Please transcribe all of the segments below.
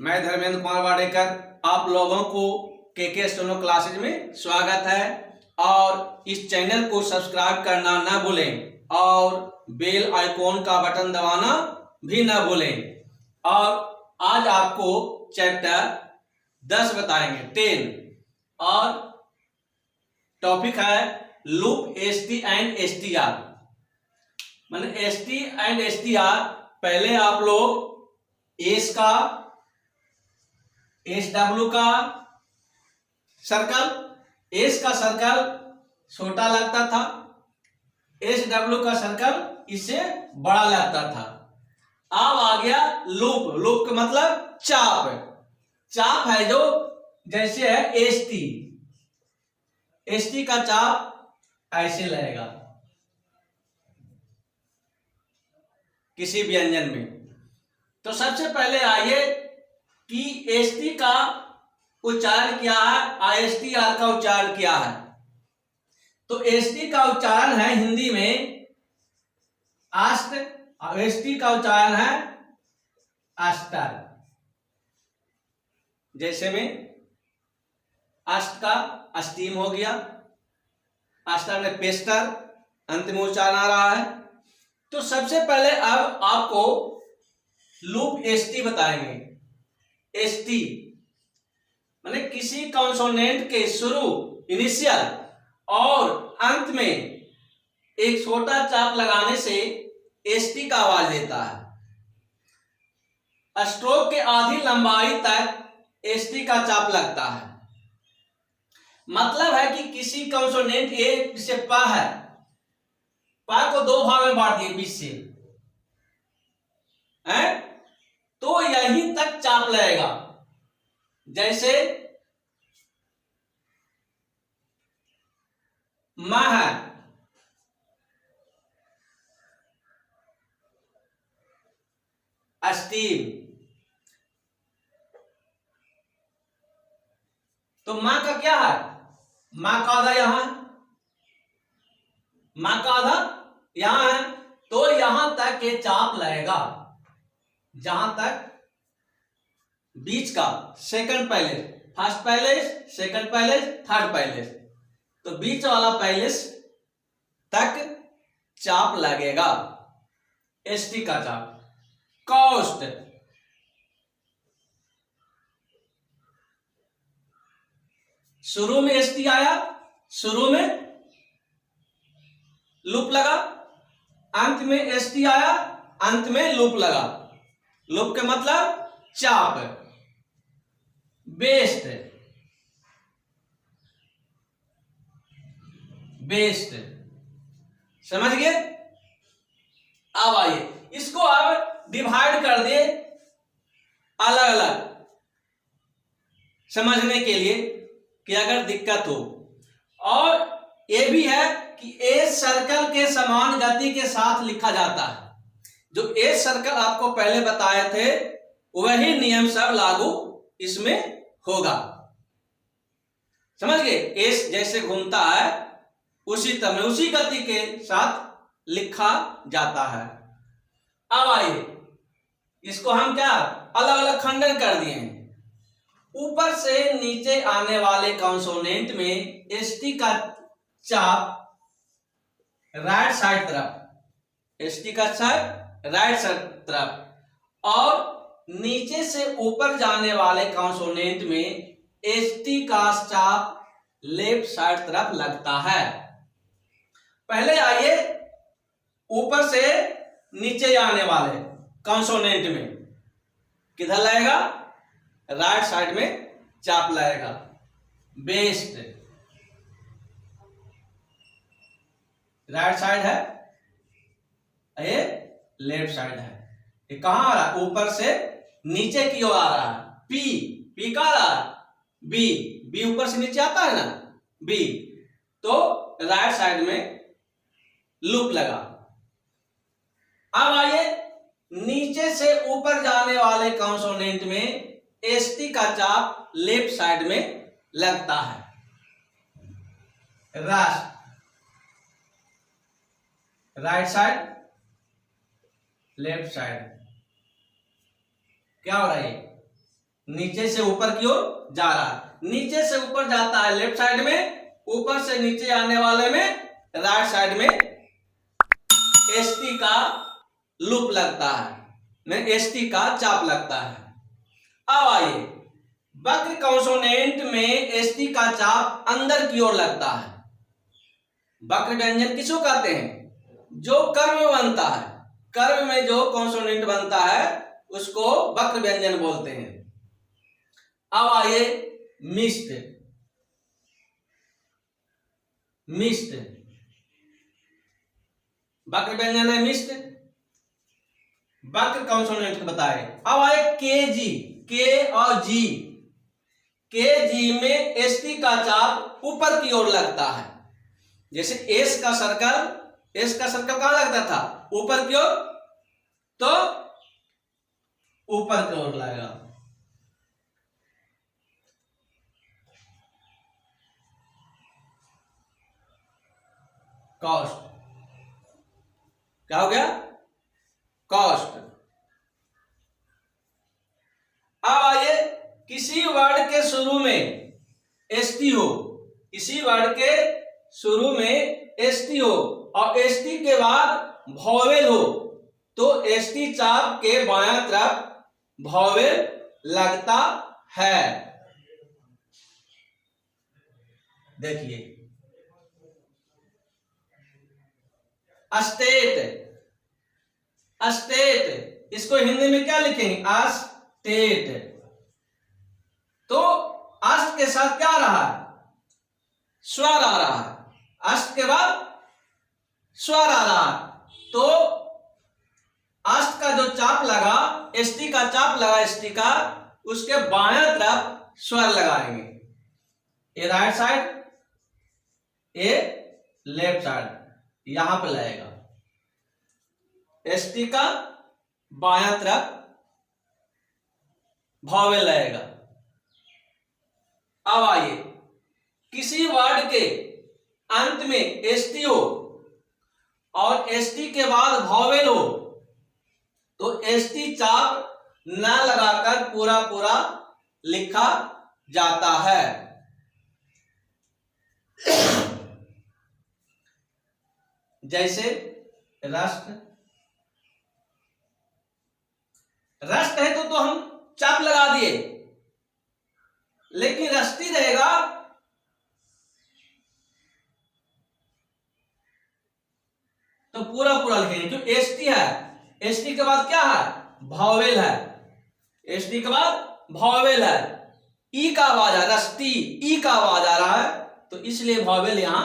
मैं धर्मेंद्र कुमार वाडेकर, आप लोगों को के स्टेनो क्लासेज में स्वागत है। और इस चैनल को सब्सक्राइब करना ना भूलें और बेल आइकॉन का बटन दबाना भी ना भूलें। और आज आपको चैप्टर 10 बताएंगे, 10, और टॉपिक है लूप एसटी एंड एसटीआर। माने एसटी एंड एसटीआर, पहले आप लोग एस का, एस डब्ल्यू का सर्कल, एस का सर्कल छोटा लगता था, एस डब्ल्यू का सर्कल इससे बड़ा लगता था। अब आ गया लूप। लूप का मतलब चाप। चाप है जो जैसे है एसटी, एसटी का चाप ऐसे लगेगा किसी व्यंजन में। तो सबसे पहले आइए कि एसटी का उच्चारण क्या है, एसटीआर का उच्चारण क्या है। तो एसटी का उच्चारण है हिंदी में अष्ट, और एसटी का उच्चारण है अस्टर। जैसे में अष्ट का अस्टीम हो गया, अस्टर में पेस्टर, अंतिम उच्चारण आ रहा है। तो सबसे पहले अब आपको लूप एसटी बताएंगे। एसटी माने किसी कॉन्सोनेंट के शुरू, इनिशियल और अंत में एक छोटा चाप लगाने से एसटी का आवाज देता है। स्ट्रोक के आधी लंबाई तक एसटी का चाप लगता है। मतलब है कि किसी कॉन्सोनेंट ए से पा है, पा को दो भाग में बांट दिए बीच से है, तो यहीं तक चाप लगेगा। जैसे म है, स्टीम, तो मां का क्या है, मां का आधा यहां है, मां का आधा यहां है, तो यहां तक ये चाप लगेगा जहां तक बीच का second palace, first palace, second palace, third palace, तो बीच वाला पैलेस तक चाप लगेगा एसटी का चाप। कॉस्ट, शुरू में एसटी आया, शुरू में लूप लगा, अंत में एसटी आया, अंत में लूप लगा। लूप का मतलब चाप। बेस्ट, बेस्ट, समझ गए। अब आइए इसको अब डिवाइड कर दे अलग अलग समझने के लिए कि अगर दिक्कत हो। और ये भी है कि एस सर्कल के समान गति के साथ लिखा जाता है। जो एस सर्कल आपको पहले बताए थे वही नियम सब लागू इसमें होगा, समझ गए। एस जैसे घूमता है उसी तरह, उसी गति के साथ लिखा जाता है। अब आइए इसको हम क्या अलग अलग खंडन कर दिए हैं। ऊपर से नीचे आने वाले कॉन्सोनेंट में एसटी का चाप राइट साइड तरफ, एसटी का चाप राइट साइड तरफ, और नीचे से ऊपर जाने वाले कॉन्सोनेंट में एसटी का चाप लेफ्ट साइड तरफ लगता है। पहले आइए ऊपर से नीचे आने वाले कॉन्सोनेंट में किधर लगेगा, राइट साइड में चाप लगेगा। बेस्ट राइट साइड है, ये लेफ्ट साइड है। ये कहां आ रहा है, ऊपर से नीचे की ओर आ रहा है। पी, पी का आ रहा है, बी, बी ऊपर से नीचे आता है ना, बी, तो राइट साइड में लूप लगा। अब आइए नीचे से ऊपर जाने वाले कॉन्सोनेंट में एसटी का चाप लेफ्ट साइड में लगता है। Rust, right side, left side, क्या हो रहा है, नीचे से ऊपर की ओर जा रहा है। नीचे से ऊपर जाता है लेफ्ट साइड में, ऊपर से नीचे आने वाले में राइट साइड में एसटी का लूप लगता है, एसटी का चाप लगता है। अब आइए, वक्र कॉन्सोनेंट में एसटी का चाप अंदर की ओर लगता है। वक्र व्यंजन किसको कहते हैं? जो कर्व में बनता है, कर्व में जो कॉन्सोनेंट बनता है उसको वक्र व्यंजन बोलते हैं। अब आइए मिश्र, मिश्र वक्र व्यंजन है मिश्र, वक्र कॉन्सोनेंट बताए। अब आए के जी, के और जी, के जी में एसटी का चाप ऊपर की ओर लगता है। जैसे एस का सर्कल, एस का सर्कल कहां लगता था? ऊपर की ओर, तो ऊपर की ओर लगेगा। कॉस्ट, क्या हो गया? कॉस्ट। अब आइए, किसी वर्ड के शुरू में एसटी हो, किसी वर्ड के शुरू में एसटी हो और एसटी के बाद वॉवेल हो, तो एसटी चाप के बायां तरफ वॉवेल लगता है। देखिए, अस्टेट, अस्टेट इसको हिंदी में क्या लिखेंगे? अस्टेट। तो अष्ट के साथ क्या आ रहा है? स्वर आ रहा है। अष्ट के बाद स्वर आ रहा है, तो अष्ट का जो चाप लगा, एसटी का चाप लगा, एसटी का, उसके बाएं तरफ स्वर लगाएंगे। ए राइट साइड, ए लेफ्ट साइड, यहां पे लगेगा। एसटी का बायां तरफ वॉवेल लगेगा। अब आइए, किसी वर्ड के अंत में एसटी हो और एसटी के बाद वॉवेल हो, तो एसटी चाप न लगाकर पूरा पूरा लिखा जाता है। जैसे राष्ट्र, राष्ट्र है तो हम चाप लगा दिए, लेकिन रस्ती रहेगा तो पूरा पूरा लिखेंगे। जो एसटी है, एसटी के बाद क्या है? वॉवेल है। एसटी के बाद वॉवेल है, ई का आवाज है, रस्ती ई का आवाज आ रहा है, तो इसलिए वॉवेल यहां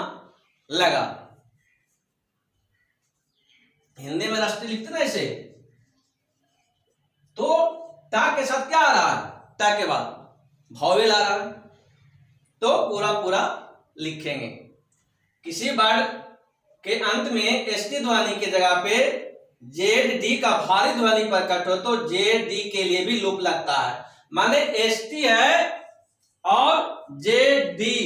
लगा। हिंदी में रस्ती लिखते ना ऐसे, तो ता के साथ क्या आ रहा है? ता के बाद वॉवेल आ रहा है, तो पूरा पूरा लिखेंगे। किसी वर्ड के अंत में एसटी ध्वनि की जगह पे जेड डी का भारी ध्वनि प्रकट हो, तो जेड डी के लिए भी लूप लगता है। माने एसटी है और जेड डी,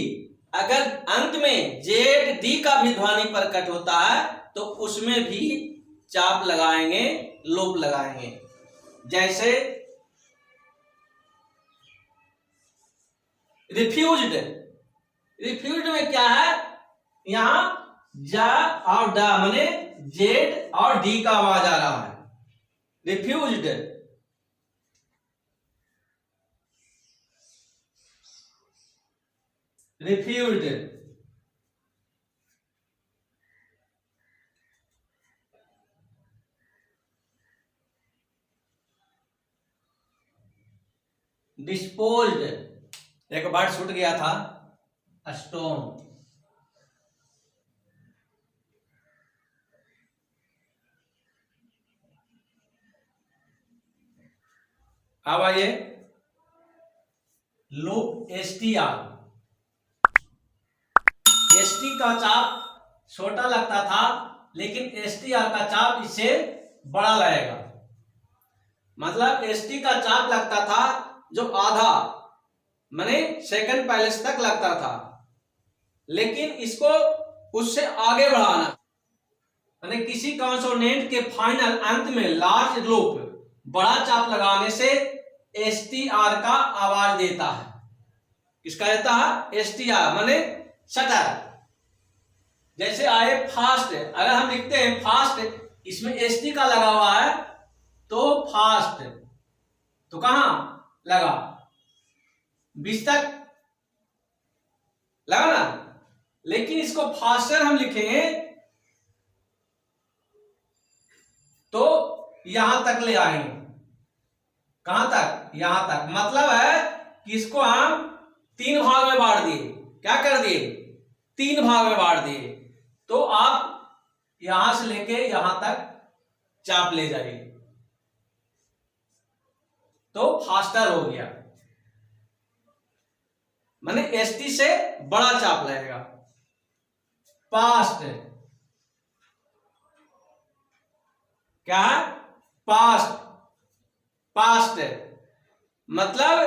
अगर अंत में जेड डी का भी ध्वनि प्रकट होता है तो उसमें भी चाप लगाएंगे, लूप लगाएंगे। जैसे रिफ्यूज्ड, रिफ्यूज्ड में क्या है? यहां जा और डा माने जेड और डी का आवाज आ रहा है, रिफ्यूज्ड। रिफ्यूज्ड, डिस्पोज्ड, एक वर्ड छूट गया था, स्टोन। अब आइए लूप एसटीआर। एसटी का चाप छोटा लगता था, लेकिन एसटीआर का चाप इससे बड़ा लगेगा। मतलब एसटी का चाप लगता था जो आधा माने सेकंड पैलेस तक लगता था, लेकिन इसको उससे आगे बढ़ाना, माने किसी कॉन्सोनेंट के फाइनल अंत में लार्ज लूप बड़ा चाप लगाने से STR का आवाज देता है। किसका देता है? STR माने शटर। जैसे आए फास्ट, अगर हम लिखते हैं फास्ट, इसमें ST का लगा हुआ है तो फास्ट, तो कहां लगा? 20 तक लगा ना। लेकिन इसको फास्टर हम लिखेंगे तो यहां तक ले आएंगे। कहां तक? यहां तक। मतलब है कि इसको हम 3 भाग में बांट दिए। क्या कर दिए? 3 भाग में बांट दिए। तो आप यहां से लेके यहां तक चाप ले जाइए तो फास्टर हो गया, माने ST से बड़ा चाप लगेगा। पास्ट क्या है? पास्ट। पास्ट मतलब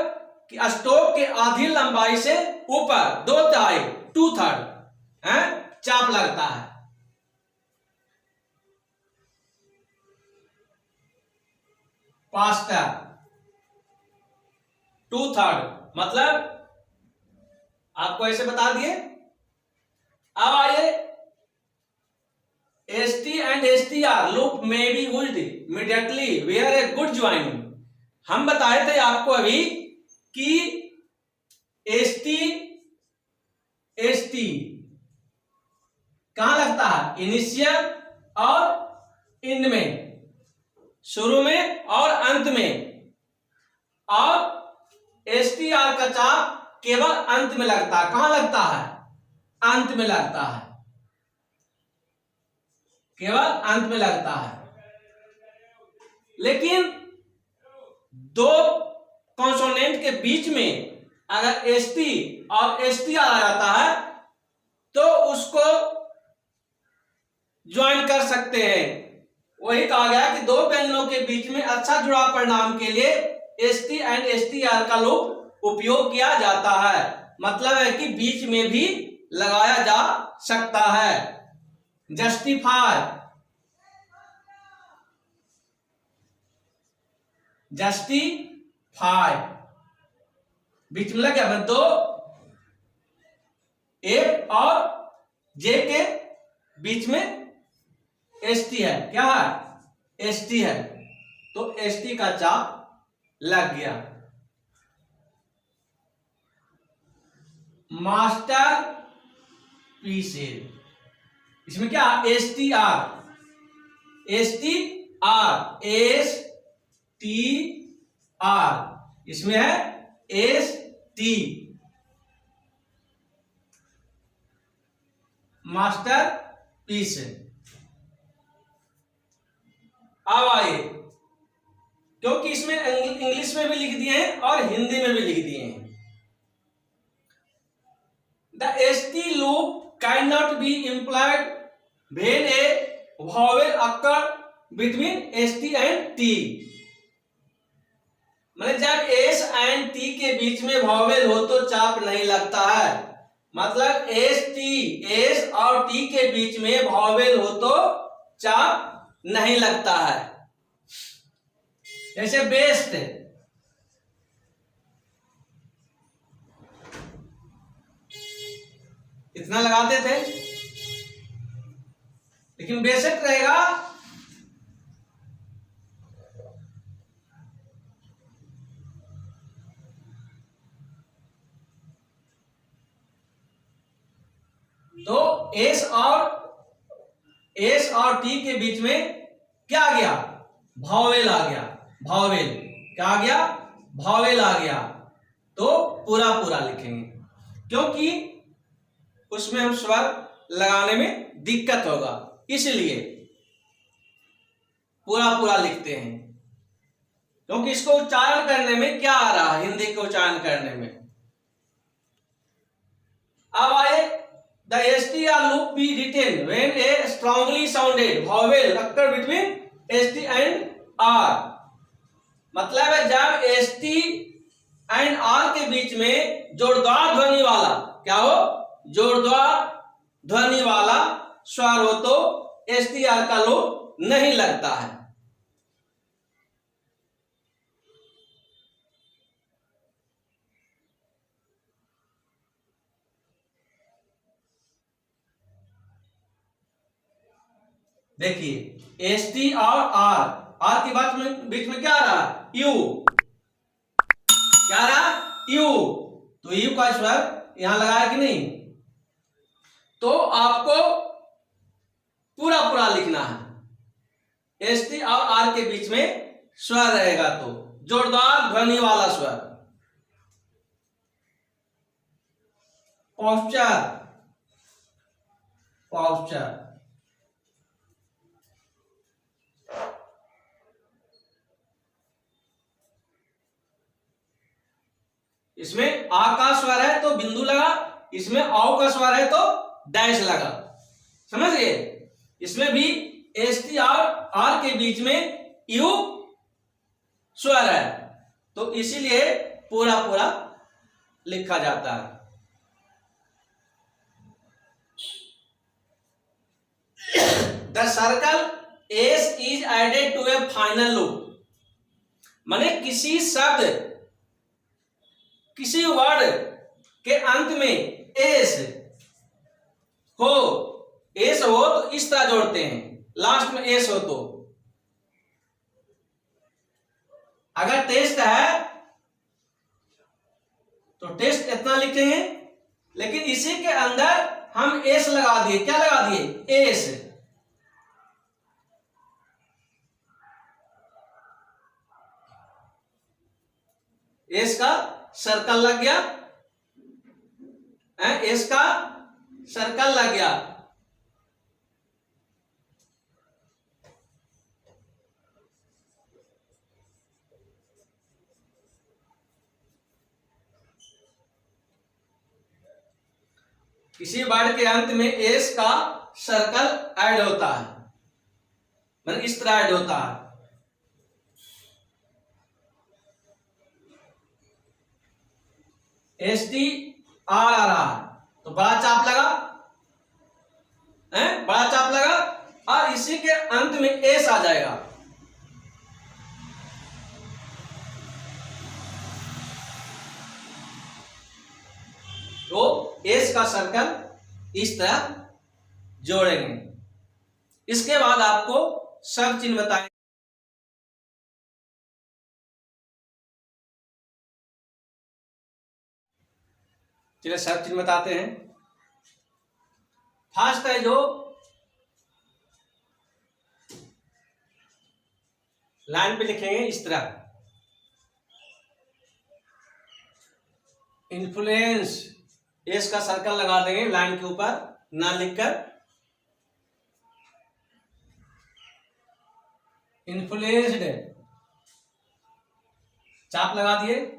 कि स्टोक के आधी लंबाई से ऊपर 2/3 2/3 है चाप लगता है। पास्टर 2/3 मतलब आपको ऐसे बता दिए। अब आइए ST and STR loop may be used immediately where a good joining। हम बताए थे आपको अभी कि ST कहां लगता है? इनिशियल और एंड में, शुरू में और अंत में। और STR का चाप केवल अंत में लगता है। कहां लगता है? अंत में लगता है, केवल अंत में लगता है। लेकिन 2 कॉन्सोनेंट के बीच में अगर ST और STR आ जाता है तो उसको ज्वाइन कर सकते हैं। वही कहा गया कि 2 व्यंजनों के बीच में अच्छा जुड़ाव परिणाम के लिए ST and STR का लूप उपयोग किया जाता है। मतलब है कि बीच में भी लगाया जा सकता है। जस्टिफाई, जस्टिफाई बीच में लग गया। 2 F और J के बीच में ST है। क्या है? ST है, तो ST का चाप लग गया। मास्टर पीसेज, इसमें क्या? STR इसमें है ST मास्टर पीस। अब आइए, क्योंकि इसमें इंग्लिश में भी लिख दिए हैं और हिंदी में भी लिख दिए हैं। The ST loop cannot be implied when a vowel occur between ST and T। मतलब जब S and T के बीच में vowel हो तो चाप नहीं लगता है। मतलब S और T के बीच में vowel हो तो चाप नहीं लगता है। जैसे बेस्ट, इतना लगाते थे, लेकिन बेसिक रहेगा तो S और T के बीच में क्या आ गया? भावेल आ गया। भावेल क्या आ गया? भावेल आ गया। तो पूरा पूरा लिखेंगे, क्योंकि उसमें हम स्वर लगाने में दिक्कत होगा, इसलिए पूरा पूरा लिखते हैं। क्योंकि इसको उच्चारण करने में क्या आ रहा है? हिंदी को उच्चारण करने में। अब आए, the STR loop be written when a strongly sounded vowel occur between ST and R। मतलब है जब ST and R के बीच में जोरदार ध्वनि वाला, क्या हो? जोरदार ध्वनि वाला स्वर हो तो STR का लूप नहीं लगता है। देखिए एस टी और आर के बीच में क्या आ रहा, यू, क्या रहा, यू, तो यू का स्वर यहां लगाया कि नहीं। तो आपको पूरा पूरा लिखना है। एस टी और आर के बीच में स्वर रहेगा तो जोरदार ध्वनि वाला स्वर। पॉस्चर, पॉस्चर, इसमें आ का स्वर है तो बिंदु लगा, इसमें औ का स्वर है तो डैश लगा, समझ गए। इसमें भी एस टी और आर के बीच में यू स्वर है तो इसीलिए पूरा पूरा लिखा जाता है। The circle S is added to a final loop, माने किसी शब्द, किसी वर्ड के अंत में एस हो तो इस तरह जोड़ते हैं, लास्ट में एस हो तो। अगर टेस्ट है तो टेस्ट इतना लिखे हैं, लेकिन इसी के अंदर हम एस लगा दिए, क्या लगा दिए, एस। एस का सर्कल लग गया, एस का सर्कल लग गया। किसी वर्ड के अंत में एस का सर्कल ऐड होता है, मतलब इस तरह ऐड होता है। एस टी आर आ रहा है तो बड़ा चाप लगा, बड़ा चाप लगा और इसी के अंत में एस आ जाएगा। तो एस का सर्कल इस तरह जोड़ेंगे। इसके बाद आपको सब चिन्ह बताएंगे। चलिए सब चिन्ह बताते हैं। फर्स्ट है जो लाइन पे लिखेंगे इस तरह, इन्फ्लुएंस, एस का सर्कल लगा देंगे लाइन के ऊपर ना लिखकर, इन्फ्लुएंस्ड चाप लगा दिए।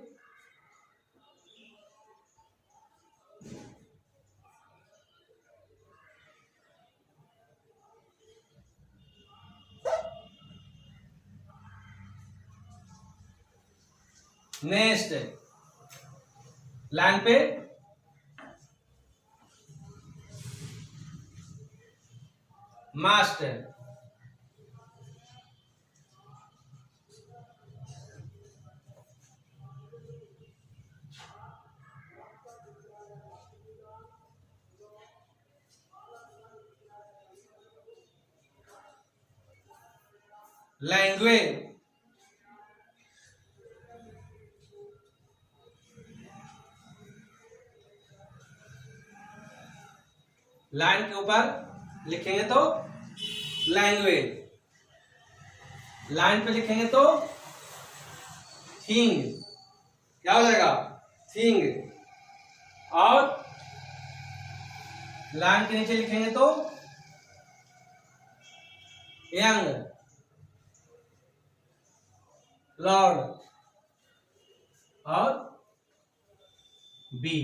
नेक्स्ट लाइन पे मास्ट, लैंग्वेज, लाइन के ऊपर लिखेंगे तो लैंग्वेज, लाइन पे लिखेंगे तो थिंग, क्या हो जाएगा, थिंग। और लाइन के नीचे लिखेंगे तो यंग, लॉर्ड और बी।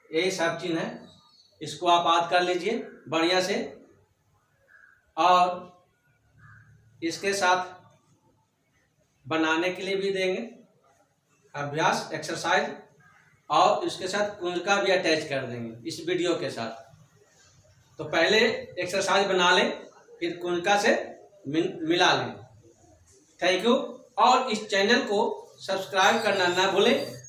ये सब चिन्ह है, इसको आप याद कर लीजिए बढ़िया से। और इसके साथ बनाने के लिए भी देंगे अभ्यास, एक्सरसाइज, और इसके साथ कुंजिका भी अटैच कर देंगे इस वीडियो के साथ। तो पहले एक्सरसाइज बना लें, फिर कुंजिका से मिला लें। Thank you. और इस चैनल को सब्सक्राइब करना ना भूलें।